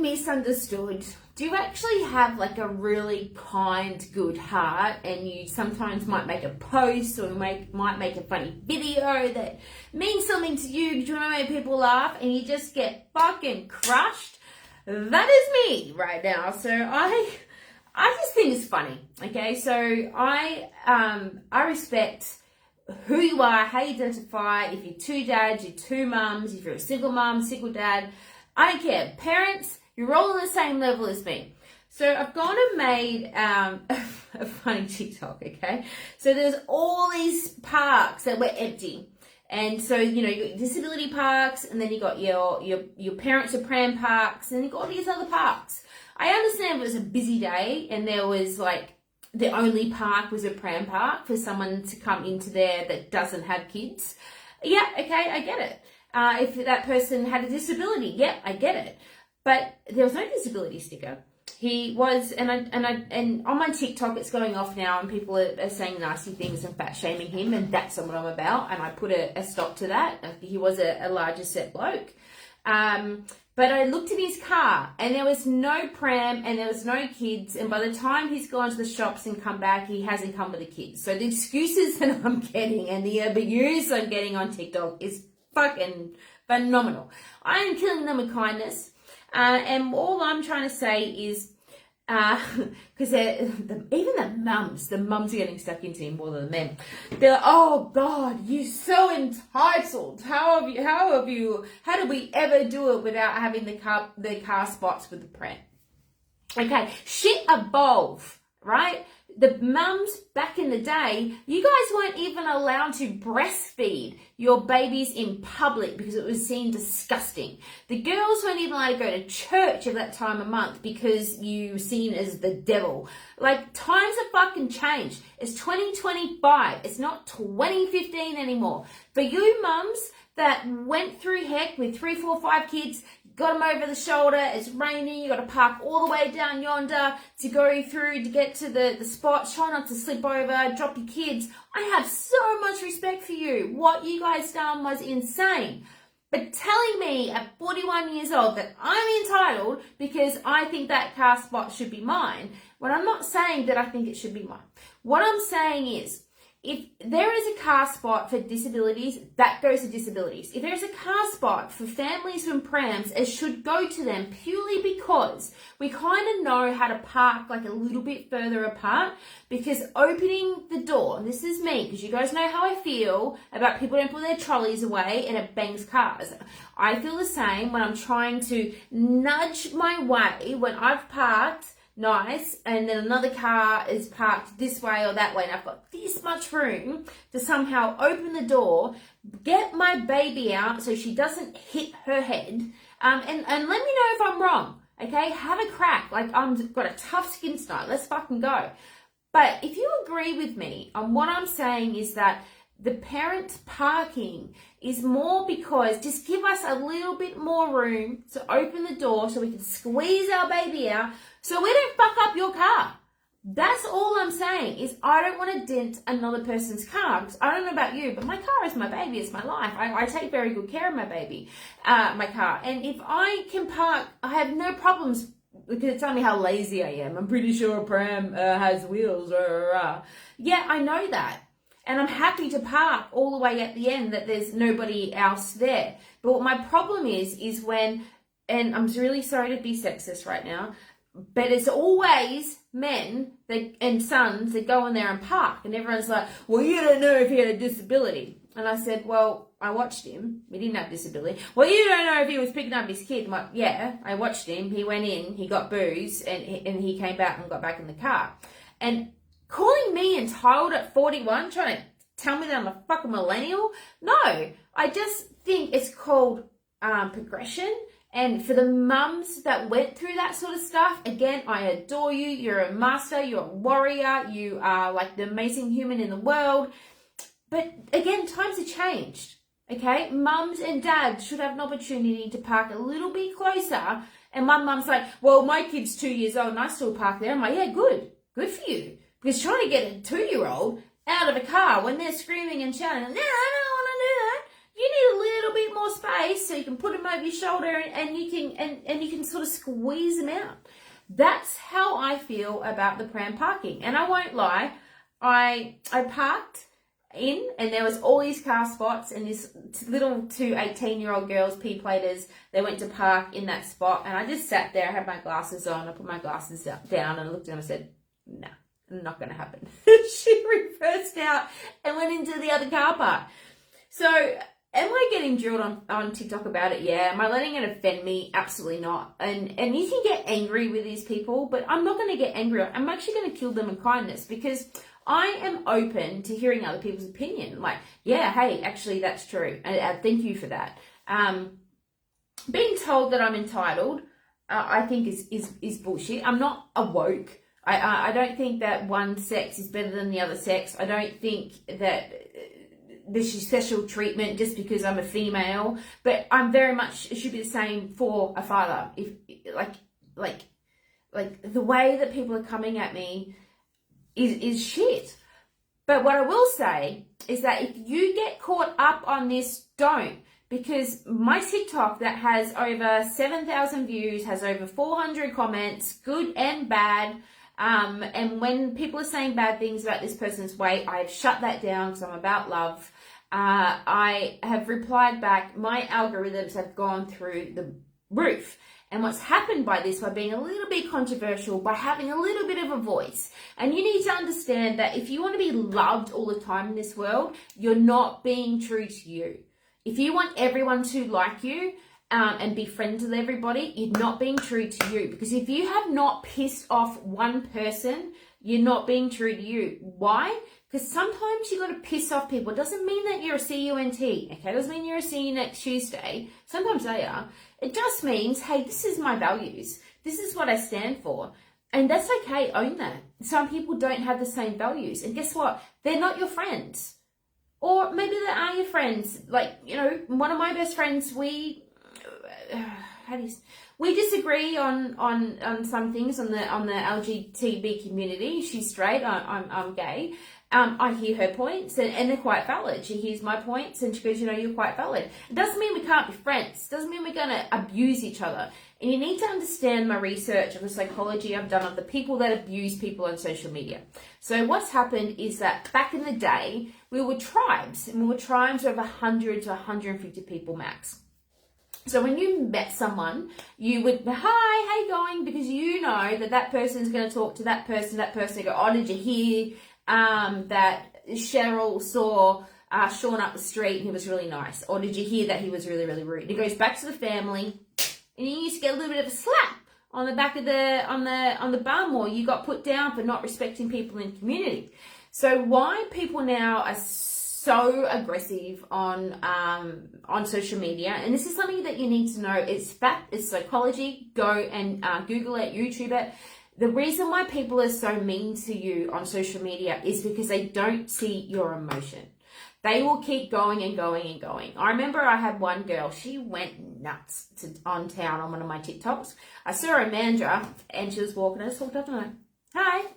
misunderstood. Do you actually have like a really kind, good heart, and you sometimes might make a post or might make a funny video that means something to you because you want to make people laugh, and you just get fucking crushed? That is me right now. So I just think it's funny. Okay, so I respect who you are, how you identify. If you're two dads, you're two mums. If you're a single mum, single dad, I don't care. Parents, you're all on the same level as me. So I've gone and made a funny TikTok, okay? So there's all these parks that were empty. And so, you know, you got disability parks, and then you got your parents are pram parks, and you got all these other parks. I understand it was a busy day, and there was like, the only park was a pram park for someone to come into there that doesn't have kids. Yeah, okay, I get it. If that person had a disability, yeah, I get it. But there was no disability sticker. He was, and on my TikTok it's going off now, and people are saying nasty things and fat shaming him, and that's not what I'm about. And I put a stop to that. He was a larger set bloke. But I looked at his car, and there was no pram, and there was no kids. And by the time he's gone to the shops and come back, he hasn't come with the kids. So the excuses that I'm getting and the abuse I'm getting on TikTok is fucking phenomenal. I am killing them with kindness. And all I'm trying to say is, because even the mums are getting stuck into him more than the men. They're like, oh God, you're so entitled. How did we ever do it without having the car spots with the pram? Okay, shit evolve, right? The mums back in the day, you guys weren't even allowed to breastfeed your babies in public because it was seen disgusting. The girls weren't even allowed to go to church at that time of month because you were seen as the devil. Like, times have fucking changed. It's 2025. It's not 2015 anymore. For you mums that went through heck with 3, 4, 5 kids, got them over the shoulder, it's raining, you got to park all the way down yonder to go through to get to the spot, try not to slip over, drop your kids. I have so much respect for you. What you guys done was insane. But telling me at 41 years old that I'm entitled because I think that car spot should be mine, well, I'm not saying that I think it should be mine. What I'm saying is, if there is a car spot for disabilities, that goes to disabilities. If there's a car spot for families and prams, it should go to them purely because we kind of know how to park like a little bit further apart, because opening the door, and this is me, because you guys know how I feel about people don't put their trolleys away and it bangs cars. I feel the same when I'm trying to nudge my way when I've parked nice, and then another car is parked this way or that way, and I've got this much room to somehow open the door, get my baby out so she doesn't hit her head, and let me know if I'm wrong, okay? Have a crack. Like, I've got a tough skin tonight. Let's fucking go. But if you agree with me on what I'm saying is that the parent parking is more because just give us a little bit more room to open the door so we can squeeze our baby out so we don't fuck up your car. That's all I'm saying, is I don't want to dent another person's car, because I don't know about you, but my car is my baby, it's my life. I take very good care of my baby, my car. And if I can park, I have no problems, because tell me how lazy I am. I'm pretty sure a pram has wheels. Yeah, I know that. And I'm happy to park all the way at the end that there's nobody else there. But what my problem is when, and I'm really sorry to be sexist right now, but it's always men and sons that go in there and park. And everyone's like, well, you don't know if he had a disability. And I said, well, I watched him. He didn't have disability. Well, you don't know if he was picking up his kid. I'm like, yeah, I watched him. He went in, he got booze, and he came back and got back in the car. And calling me entitled at 41, trying to tell me that I'm a fucking millennial? No, I just think it's called progression. And for the mums that went through that sort of stuff, again, I adore you. You're a master, you're a warrior, you are like the amazing human in the world. But again, times have changed, okay? Mums and dads should have an opportunity to park a little bit closer. And my mum's like, well, my kid's 2 years old and I still park there. I'm like, yeah, good for you. Because trying to get a 2-year-old out of a car when they're screaming and shouting, no, I don't want to do that. You need a little bit more space so you can put them over your shoulder and you can sort of squeeze them out. That's how I feel about the pram parking. And I won't lie, I parked in and there was all these car spots and this little two 18-year-old girls, P-platers, they went to park in that spot, and I just sat there, I had my glasses on, I put my glasses down and I looked at them and said, no, not going to happen. She reversed out and went into the other car park. So am I getting drilled on TikTok about it? Yeah. Am I letting it offend me? Absolutely not. And you can get angry with these people, but I'm not going to get angry. I'm actually going to kill them in kindness, because I am open to hearing other people's opinion. Like, yeah, hey, actually that's true. And thank you for that. Being told that I'm entitled, I think is bullshit. I'm not awoke. I don't think that one sex is better than the other sex. I don't think that there's special treatment just because I'm a female, but I'm very much, it should be the same for a father. If like the way that people are coming at me is shit. But what I will say is that if you get caught up on this, don't. Because my TikTok that has over 7,000 views, has over 400 comments, good and bad. And when people are saying bad things about this person's weight, I've shut that down because I'm about love. I have replied back, my algorithms have gone through the roof. And what's happened by this, by being a little bit controversial, by having a little bit of a voice. And you need to understand that if you want to be loved all the time in this world, you're not being true to you. If you want everyone to like you and be friends with everybody, you're not being true to you. Because if you have not pissed off one person, you're not being true to you. Why? Because sometimes you got to piss off people. It doesn't mean that you're a CUNT. Okay, it doesn't mean you're a see you next Tuesday. Sometimes they are. It just means, hey, this is my values. This is what I stand for. And that's okay. Own that. Some people don't have the same values. And guess what? They're not your friends. Or maybe they are your friends. Like, you know, one of my best friends, we disagree on some things on the LGBT community. She's straight. I'm gay. I hear her points and they're quite valid. She hears my points and she goes, you know, you're quite valid. It doesn't mean we can't be friends. It doesn't mean we're going to abuse each other. And you need to understand my research of the psychology I've done of the people that abuse people on social media. So what's happened is that back in the day, we were tribes, and we were tribes of 100 to 150 people max. So when you met someone, you would, hi, how you going? Because you know that person's going to talk to that person go, oh, did you hear that Cheryl saw Sean up the street and he was really nice? Or did you hear that he was really, really rude? And it goes back to the family, and you used to get a little bit of a slap on the back of on the bum, or you got put down for not respecting people in the community. So why people now are so aggressive on social media, and this is something that you need to know. It's fact, it's psychology. Go and Google it, YouTube it. The reason why people are so mean to you on social media is because they don't see your emotion. They will keep going and going and going. I remember I had one girl, she went nuts on town on one of my TikToks. I saw her Amanda and she was walking. I just walked up to her, hi,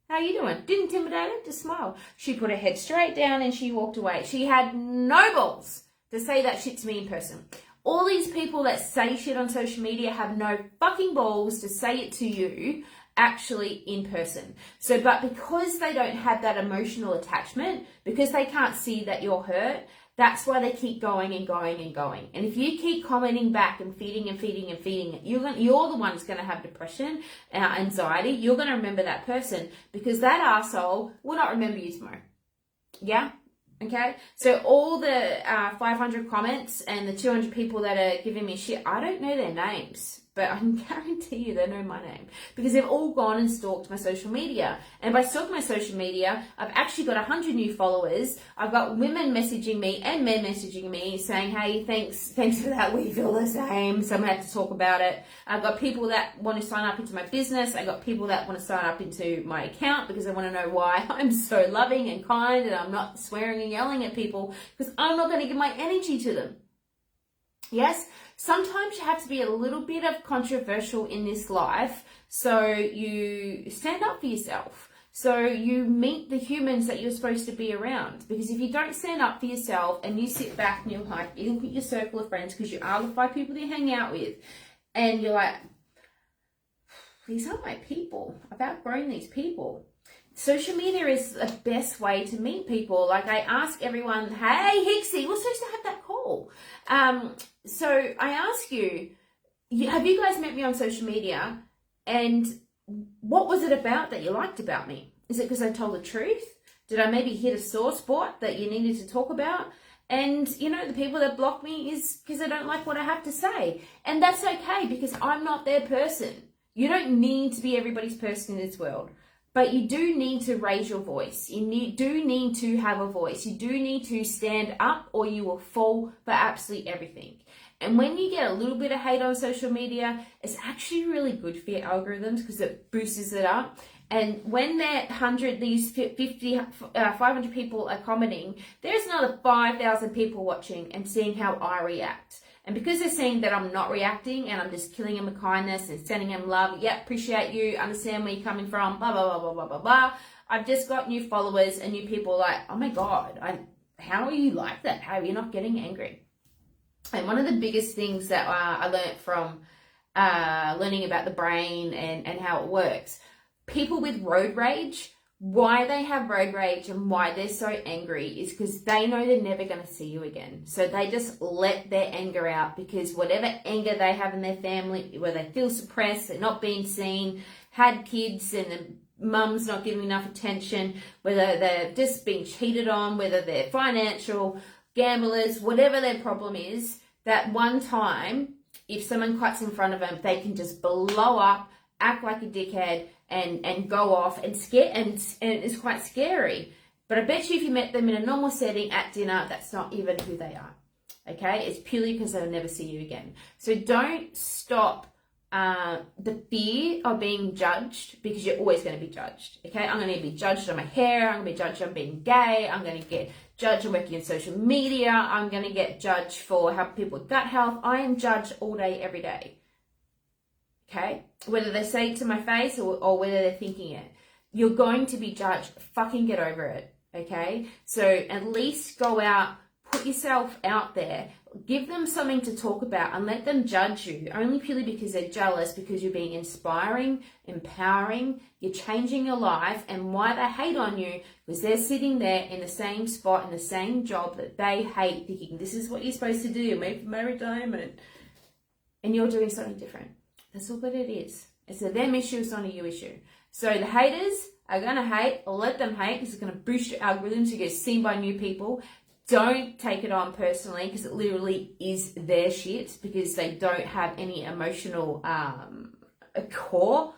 how you doing? Didn't intimidate her, just smiled. She put her head straight down and she walked away. She had no balls to say that shit to me in person. All these people that say shit on social media have no fucking balls to say it to you actually in person. So, but because they don't have that emotional attachment, because they can't see that you're hurt, that's why they keep going and going and going. And if you keep commenting back and feeding and feeding and feeding it, you're the one that's going to have depression, anxiety. You're going to remember that person, because that asshole will not remember you tomorrow. Yeah? Okay? So all the 500 comments and the 200 people that are giving me shit, I don't know their names. But I can guarantee you they know my name, because they've all gone and stalked my social media. And by stalking my social media, I've actually got 100 new followers. I've got women messaging me and men messaging me saying, hey, thanks for that. We feel the same. So I'm going to have to talk about it. I've got people that want to sign up into my business. I've got people that want to sign up into my account because they want to know why I'm so loving and kind and I'm not swearing and yelling at people, because I'm not going to give my energy to them. Yes? Sometimes you have to be a little bit of controversial in this life so you stand up for yourself. So you meet the humans that you're supposed to be around. Because if you don't stand up for yourself and you sit back and you're like, you look at your circle of friends, because you are the 5 people that you hang out with, and you're like, these aren't my people. I've outgrown these people. Social media is the best way to meet people. Like, I ask everyone, hey, Hixie, we're supposed to have that call. So I ask you, have you guys met me on social media? And what was it about that you liked about me? Is it because I told the truth? Did I maybe hit a sore spot that you needed to talk about? And, you know, the people that block me is because they don't like what I have to say. And that's okay, because I'm not their person. You don't need to be everybody's person in this world. But you do need to raise your voice. You do need to have a voice. You do need to stand up, or you will fall for absolutely everything. And when you get a little bit of hate on social media, it's actually really good for your algorithms, because it boosts it up. And when that 500 people are commenting, there's another 5,000 people watching and seeing how I react. And because they're seeing that I'm not reacting and I'm just killing them with kindness and sending them love, yeah, appreciate you, understand where you're coming from, blah, blah, blah, blah, blah, blah, blah. I've just got new followers and new people like, oh my God, how are you like that? How are you not getting angry? And one of the biggest things that I learned from learning about the brain and how it works, people with road rage, why they have road rage and why they're so angry is because they know they're never going to see you again. So they just let their anger out, because whatever anger they have in their family, where they feel suppressed, they're not being seen, had kids and the mum's not giving enough attention, whether they're just being cheated on, whether they're financial, gamblers, whatever their problem is, that one time, if someone cuts in front of them, they can just blow up, act like a dickhead, and go off and scare, and it's quite scary. But I bet you if you met them in a normal setting at dinner, that's not even who they are. Okay? It's purely because they'll never see you again. So don't stop the fear of being judged, because you're always going to be judged. Okay? I'm going to be judged on my hair. I'm going to be judged on being gay. I'm going to get judged on working in social media. I'm going to get judged for how people with gut health. I am judged all day, every day. Okay? Whether they say it to my face or whether they're thinking it. You're going to be judged. Fucking get over it. Okay? So at least go out, put yourself out there, give them something to talk about, and let them judge you, only purely because they're jealous, because you're being inspiring, empowering, you're changing your life. And why they hate on you, because they're sitting there in the same spot, in the same job that they hate, thinking this is what you're supposed to do, make my retirement. And you're doing something different. That's all that it is. It's a them issue, it's not a you issue. So the haters are going to hate, or let them hate, because it's going to boost your algorithms to get seen by new people. Don't take it on personally, because it literally is their shit, because they don't have any emotional core.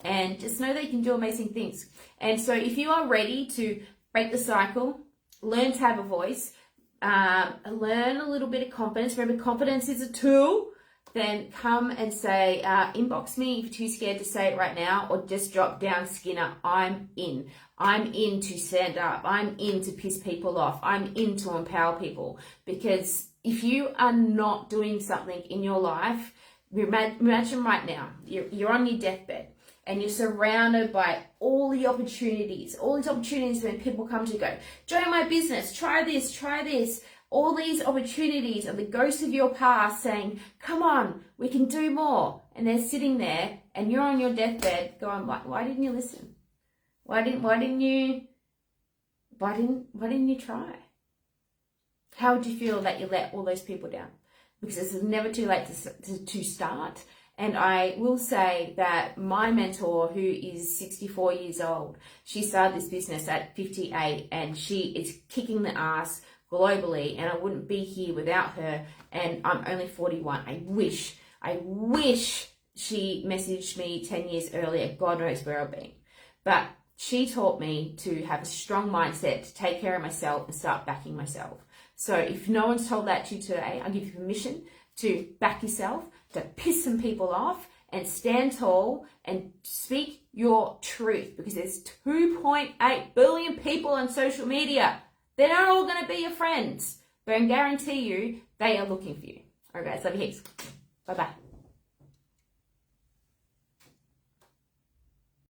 And just know they can do amazing things. And so if you are ready to break the cycle, learn to have a voice, learn a little bit of confidence. Remember, confidence is a tool. Then come and say, inbox me if you're too scared to say it right now, or just drop down, Skinner. I'm in. I'm in to stand up. I'm in to piss people off. I'm in to empower people. Because if you are not doing something in your life, imagine right now, you're on your deathbed and you're surrounded by all these opportunities when people come to you, go, join my business, try this. All these opportunities are the ghosts of your past saying, come on, we can do more. And they're sitting there and you're on your deathbed going, why didn't you listen? Why didn't you try? How would you feel that you let all those people down? Because it's never too late to start. And I will say that my mentor, who is 64 years old, she started this business at 58 and she is kicking the ass globally, and I wouldn't be here without her, and I'm only 41. I wish she messaged me 10 years earlier. God knows where I've been. But she taught me to have a strong mindset, to take care of myself and start backing myself. So if no one's told that to you today, I give you permission to back yourself, to piss some people off, and stand tall and speak your truth, because there's 2.8 billion people on social media. They're not all going to be your friends, but I can guarantee you they are looking for you. All right, guys, love you heaps. Bye-bye.